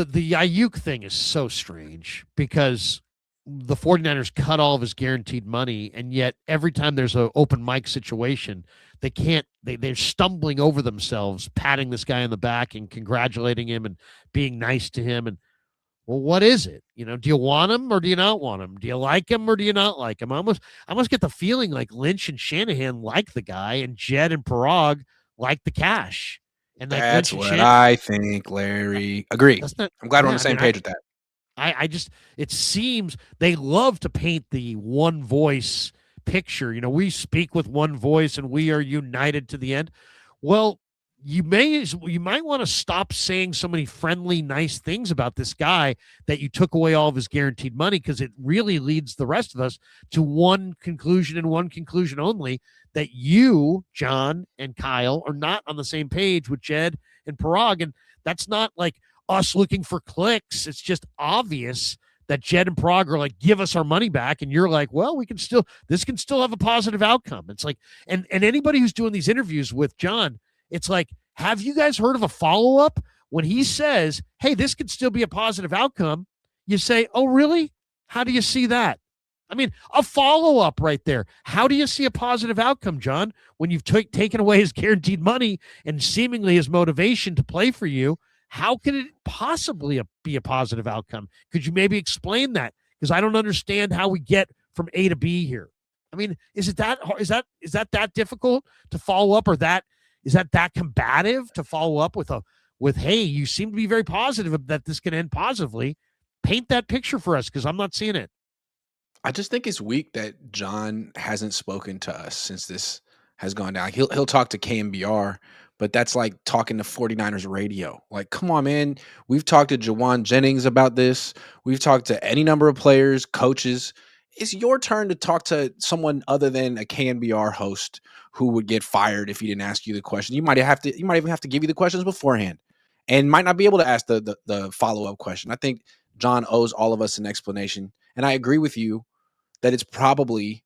the Ayuk thing is so strange because the 49ers cut all of his guaranteed money, and yet every time there's an open mic situation, they're stumbling over themselves, patting this guy on the back and congratulating him and being nice to him. And well, what is it? Do you want him or do you not want him? Do you like him or do you not like him? I almost get the feeling like Lynch and Shanahan like the guy, and Jed and Parag like the cash. And like That's what I think, Larry. Agree. I'm glad we're on the same page with that. I just, it seems they love to paint the one voice picture. We speak with one voice and we are united to the end. Well, you might want to stop saying so many friendly, nice things about this guy that you took away all of his guaranteed money, because it really leads the rest of us to one conclusion and one conclusion only, that you, John and Kyle, are not on the same page with Jed and Parag. And that's not like us looking for clicks. It's just obvious that Jed and Parag are like, give us our money back. And you're like, well, this can still have a positive outcome. It's like, and anybody who's doing these interviews with John, it's like, have you guys heard of a follow-up? When he says, hey, this could still be a positive outcome, you say, oh, really? How do you see that? I mean, a follow-up right there. How do you see a positive outcome, John, when you've taken away his guaranteed money and seemingly his motivation to play for you? How can it possibly be a positive outcome? Could you maybe explain that? Because I don't understand how we get from A to B here. I mean, is that difficult to follow up, or is that combative to follow up with, hey, you seem to be very positive that this can end positively. Paint that picture for us, because I'm not seeing it. I just think it's weak that John hasn't spoken to us since this has gone down. He'll talk to KMBR, but that's like talking to 49ers radio. Like, come on, man. We've talked to Jawan Jennings about this. We've talked to any number of players, coaches. It's your turn to talk to someone other than a KNBR host who would get fired if he didn't ask you the question. You might even have to give you the questions beforehand, and might not be able to ask the follow-up question. I think John owes all of us an explanation. And I agree with you that it's probably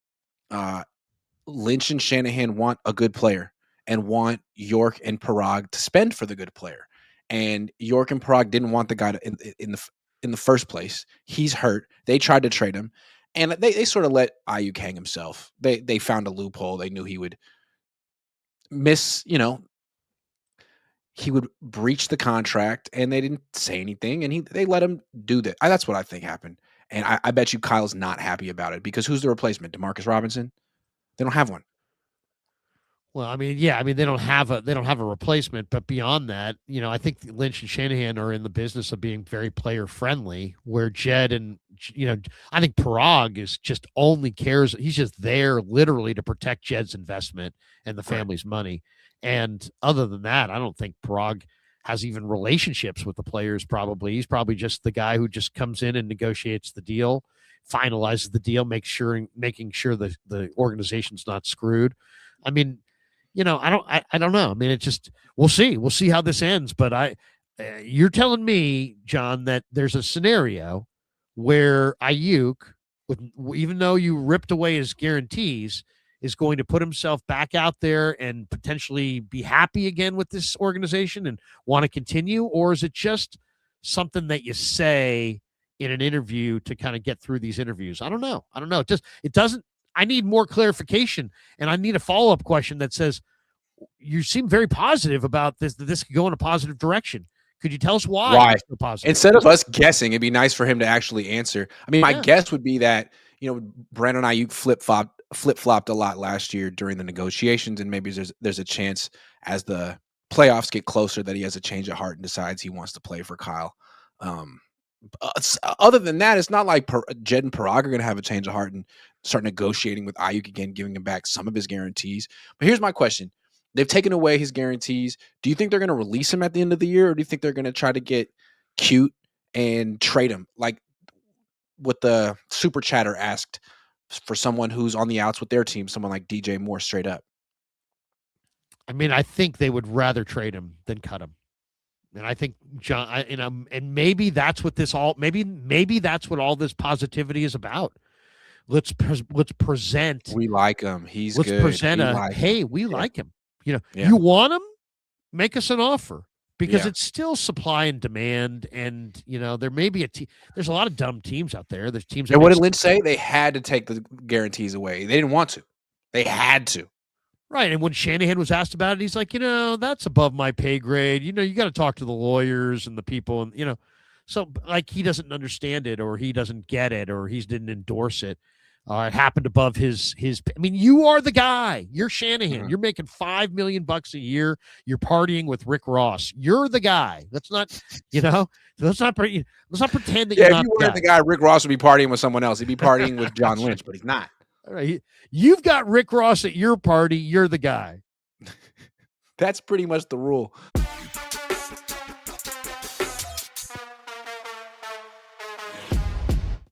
Lynch and Shanahan want a good player and want York and Parag to spend for the good player. And York and Parag didn't want the guy in the first place. He's hurt. They tried to trade him. And they sort of let Aiyuk hang himself. They found a loophole. They knew he would he would breach the contract, and they didn't say anything, and they let him do that. That's what I think happened. And I bet you Kyle's not happy about it, because who's the replacement? Demarcus Robinson? They don't have one. Well, I mean, yeah, they don't have a replacement, but beyond that, I think Lynch and Shanahan are in the business of being very player friendly, where Jed and, I think Parag is just he's just there literally to protect Jed's investment and the family's money. And other than that, I don't think Parag has even relationships with the players. Probably he's probably just the guy who just comes in and negotiates the deal, finalizes the deal, making sure the organization's not screwed. I mean, I don't know. I mean, it's just, we'll see how this ends. But you're telling me, John, that there's a scenario where Aiyuk, even though you ripped away his guarantees, is going to put himself back out there and potentially be happy again with this organization and want to continue? Or is it just something that you say in an interview to kind of get through these interviews? I don't know. It doesn't. I need more clarification, and I need a follow-up question that says, you seem very positive about this, that this could go in a positive direction. Could you tell us why? Why? Instead of us guessing, it'd be nice for him to actually answer. I mean, my guess would be that, Brandon Aiyuk flip-flopped a lot last year during the negotiations, and maybe there's a chance as the playoffs get closer that he has a change of heart and decides he wants to play for Kyle. Other than that, it's not like Jed and Parag are going to have a change of heart and start negotiating with Aiyuk again, giving him back some of his guarantees. But here's my question. They've taken away his guarantees. Do you think they're going to release him at the end of the year, or do you think they're going to try to get cute and trade him? Like what the Super Chatter asked for someone who's on the outs with their team, someone like DJ Moore, straight up. I mean, I think they would rather trade him than cut him. And I think John, and maybe that's what maybe that's what all this positivity is about. Let's present. We like him. Let's present we like him. You want him? Make us an offer. because Yeah. it's still supply and demand. And, there may be there's a lot of dumb teams out there. There's teams that And what make did Lynch say? They had to take the guarantees away. They didn't want to. They had to. right. And when Shanahan was asked about it, he's like, that's above my pay grade. You got to talk to the lawyers and the people, and so like he doesn't understand it, or he doesn't get it, or he didn't endorse it. It happened above his. I mean, you are the guy. You're Shanahan. Mhm. You're making $5 million a year. You're partying with Rick Ross. You're the guy. Let's not, let's not pretend that Yeah, you're if not you the weren't guy. the guy, Rick Ross would be partying with someone else. He'd be partying with John That's Lynch, right. but he's not. All right. You've got Rick Ross at your party. You're the guy. That's pretty much the rule.